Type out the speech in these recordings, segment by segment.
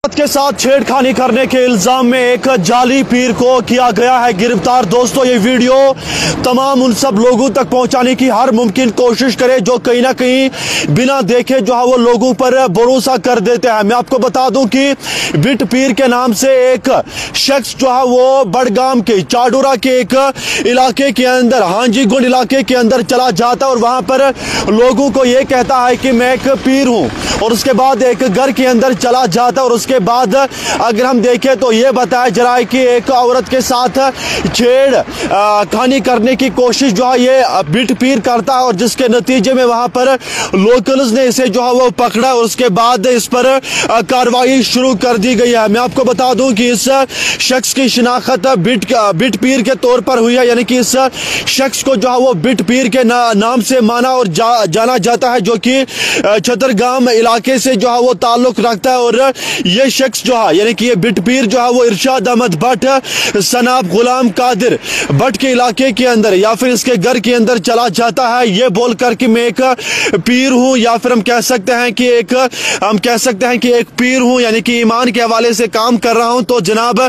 के साथ छेड़खानी करने के इल्जाम में एक जाली पीर को किया गया है गिरफ्तार। दोस्तों, ये वीडियो तमाम उन सब लोगों तक पहुंचाने की हर मुमकिन कोशिश करे जो कहीं ना कहीं बिना देखे जो है वो लोगों पर भरोसा कर देते हैं। मैं आपको बता दूं कि बिट पीर के नाम से एक शख्स जो है वो बड़गाम के चाडोरा के एक इलाके के अंदर हांजीगुंड इलाके के अंदर चला जाता है और वहां पर लोगों को ये कहता है कि मैं एक पीर हूं, और उसके बाद एक घर के अंदर चला जाता है और उसके बाद अगर हम देखें तो ये बताया जा रहा है कि एक औरत के साथ छेड़खानी करने की कोशिश जो है ये बिट पीर करता है, और जिसके नतीजे में वहां पर लोकल्स ने इसे जो है वो पकड़ा और उसके बाद इस पर कार्रवाई शुरू कर दी गई है। मैं आपको बता दूं कि इस शख्स की शिनाख्त बिट पीर के तौर पर हुई है, यानी कि इस शख्स को जो है वो बिट पीर के नाम से माना और जाना जाता है, जो कि छतरगाम इलाके से जो है वो ताल्लुक रखता है। और ये शख्स जो है यानी कि ये बिट पीर जो है वो इरशाद अहमद भट्ट सनाब गुलाम कादिर भट्ट के इलाके के अंदर या फिर इसके घर के अंदर चला जाता है ये बोलकर कि मैं एक पीर हूं, या फिर हम कह सकते हैं कि एक पीर हूं, यानी कि ईमान के हवाले से काम कर रहा हूं। तो जनाब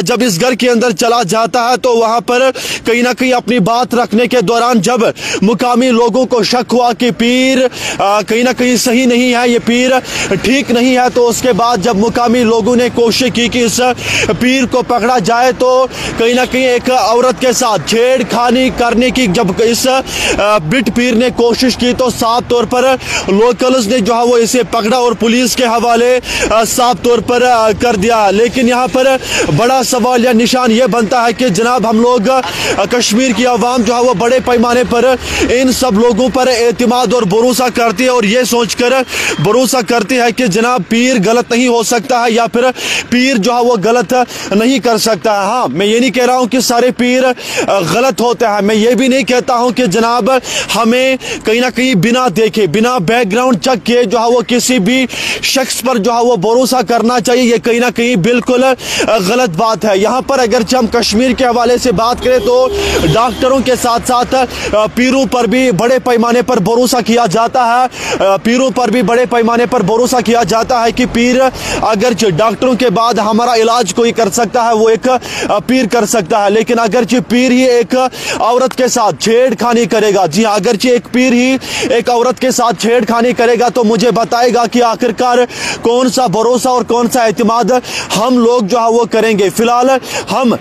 जब इस घर के अंदर चला जाता है तो वहां पर कहीं ना कहीं अपनी बात रखने के दौरान जब मुकामी लोगों को शक हुआ कि पीर कहीं ना कहीं सही नहीं है, ये पीर ठीक नहीं है, तो उसके बाद जब मुकामी लोगों ने कोशिश की कि इस पीर को पकड़ा जाए तो कहीं ना कहीं एक औरत के साथ छेड़खानी करने की जब इस बिट पीर ने कोशिश की तो साफ तौर पर लोकल्स ने जो है वो इसे पकड़ा और पुलिस के हवाले साफ तौर पर कर दिया। लेकिन यहाँ पर बड़ा सवाल या निशान ये बनता है कि जनाब हम लोग कश्मीर की आवाम जो है वो बड़े पैमाने पर इन सब लोगों पर एतमाद और भरोसा करती है और ये सोचकर भरोसा करती है कि जनाब पीर गलत नहीं हो सकता है या फिर पीर जो है वो गलत नहीं कर सकता है। हाँ, मैं ये नहीं कह रहा हूं कि सारे पीर गलत होते हैं, मैं ये भी नहीं कहता हूं कि जनाब हमें कहीं ना कहीं बिना देखे बिना बैकग्राउंड चेक किए जो है वो किसी भी शख्स पर जो है वो भरोसा करना चाहिए, ये कहीं ना कहीं बिल्कुल गलत बात है। यहाँ पर अगर हम कश्मीर के हवाले से बात करें तो डॉक्टरों के साथ साथ पीरों पर भी बड़े पैमाने पर भरोसा किया जाता है, पीरों पर भी बड़े पैमाने पर भरोसा किया जाता है कि पीर अगर डॉक्टरों के बाद हमारा इलाज कोई कर सकता है वो एक पीर कर सकता है। लेकिन अगर पीर ही एक औरत के साथ छेड़खानी करेगा, जी हाँ, अगर एक पीर ही एक औरत के साथ छेड़खानी करेगा तो मुझे बताएगा कि आखिरकार कौन सा भरोसा और कौन सा एतमाद हम लोग जो है वो करेंगे। फिलहाल हम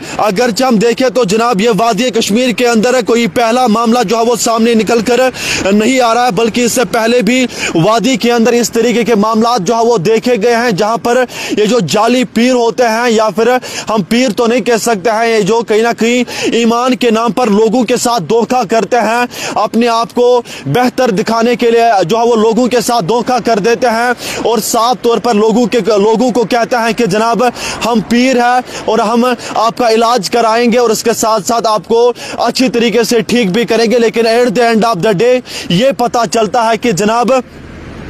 देखें तो जनाब ये वादी कश्मीर के अंदर कोई पहला मामला जो है वो सामने निकल कर नहीं आ रहा है, बल्कि इससे पहले भी वादी के अंदर इस तरीके के मामला जो है वो देखे गए हैं, जहां पर ये जो जाली पीर होते हैं, या फिर हम पीर तो नहीं कह सकते हैं, ये जो कहीं ना कहीं ईमान के नाम पर लोगों के साथ धोखा करते हैं, अपने आप को बेहतर दिखाने के लिए जो है वो लोगों के साथ धोखा कर देते हैं और साफ तौर पर लोगों को कहते हैं कि जनाब हम पीर हैं और हम आपका इलाज कराएंगे और इसके साथ साथ आपको अच्छी तरीके से ठीक भी करेंगे। लेकिन at the end of the day ये पता चलता है कि जनाब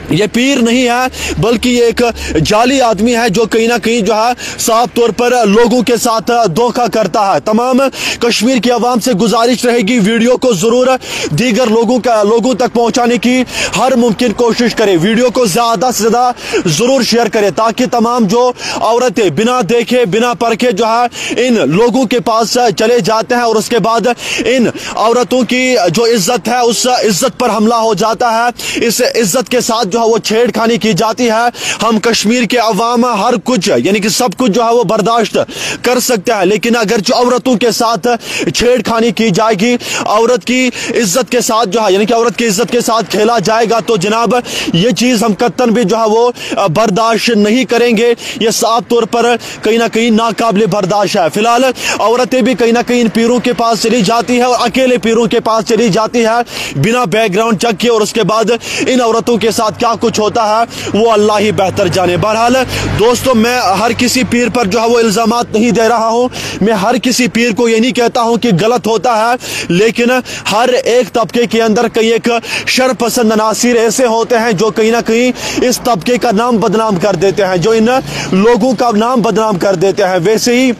ये पीर नहीं है, बल्कि ये एक जाली आदमी है जो कहीं ना कहीं जो है साफ तौर पर लोगों के साथ धोखा करता है। तमाम कश्मीर की आवाम से गुजारिश रहेगी वीडियो को जरूर दीगर लोगों तक पहुंचाने की हर मुमकिन कोशिश करें, वीडियो को ज्यादा से ज्यादा जरूर शेयर करें ताकि तमाम जो औरतें बिना देखे बिना परखे जो है इन लोगों के पास चले जाते हैं और उसके बाद इन औरतों की जो इज्जत है उस इज्जत पर हमला हो जाता है, इस इज्जत के साथ जो है वो छेड़खानी की जाती है। हम कश्मीर के अवाम हर कुछ यानी कि सब कुछ जो है वो बर्दाश्त कर सकते हैं, लेकिन अगर जो औरतों के साथ छेड़खानी की जाएगी, औरत की इज्जत के साथ जो है यानी कि औरत की इज्जत के साथ खेला जाएगा तो जनाब ये चीज हम कतन भी जो है वो बर्दाश्त नहीं करेंगे। ये साफ तौर पर कहीं ना कहीं नाकाबिले बर्दाश्त है। फिलहाल औरतें भी कहीं ना कहीं इन पीरों के पास चली जाती है और अकेले पीरों के पास चली जाती है बिना बैकग्राउंड चेक किए, और उसके बाद इन औरतों के साथ क्या कुछ होता है वो अल्लाह ही बेहतर जाने। बहरहाल दोस्तों, मैं हर किसी पीर पर जो है वो इल्जामात नहीं दे रहा हूं, मैं हर किसी पीर को ये नहीं कहता हूं कि गलत होता है, लेकिन हर एक तबके के अंदर कई एक शरपसंद अनासिर ऐसे होते हैं जो कहीं ना कहीं इस तबके का नाम बदनाम कर देते हैं, जो इन लोगों का नाम बदनाम कर देते हैं। वैसे ही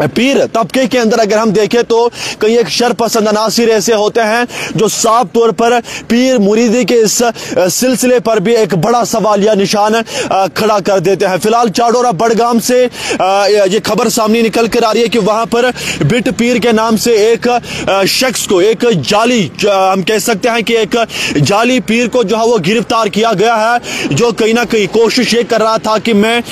पीर तबके के अंदर अगर हम देखें तो कई एक शरपसंद अनासिर ऐसे होते हैं जो साफ तौर पर पीर मुरीदी के इस सिलसिले पर भी एक बड़ा सवालिया निशान खड़ा कर देते हैं। फिलहाल चाडोरा बड़गाम से ये खबर सामने निकल कर आ रही है कि वहां पर बिट पीर के नाम से एक शख्स को, एक जाली, हम कह सकते हैं कि एक जाली पीर को जो है वो गिरफ्तार किया गया है, जो कहीं ना कहीं कोशिश ये कर रहा था कि मैं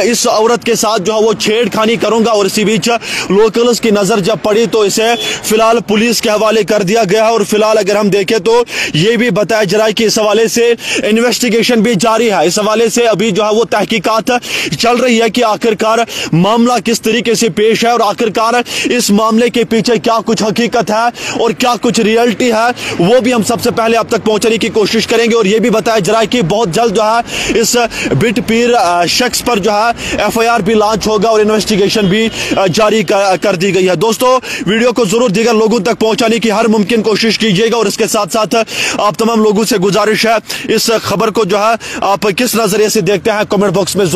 इस औरत के साथ जो है वो छेड़खानी करूंगा, और इसी बीच लोकल्स की नजर जब पड़ी तो इसे फिलहाल पुलिस के हवाले कर दिया गया है। और फिलहाल अगर हम देखें तो यह भी बताया जा रहा है कि इस हवाले से इन्वेस्टिगेशन भी जारी है। इस हवाले से अभी जो है वो तहकीकात चल रही है कि आखिरकार मामला किस तरीके से पेश है और आखिरकार इस मामले के पीछे क्या कुछ हकीकत है और क्या कुछ रियलिटी है, वो भी हम सबसे पहले आप तक पहुंचाने की कोशिश करेंगे। और यह भी बताया जा रहा है कि बहुत जल्द जो है इस बिट पीर शख्स पर जो है FIR भी लॉन्च होगा और इन्वेस्टिगेशन भी जारी कर दी गई है। दोस्तों, वीडियो को जरूर दीगर लोगों तक पहुंचाने की हर मुमकिन कोशिश कीजिएगा और इसके साथ साथ आप तमाम लोगों से गुजारिश है इस खबर को जो है आप किस नजरिए से देखते हैं कमेंट बॉक्स में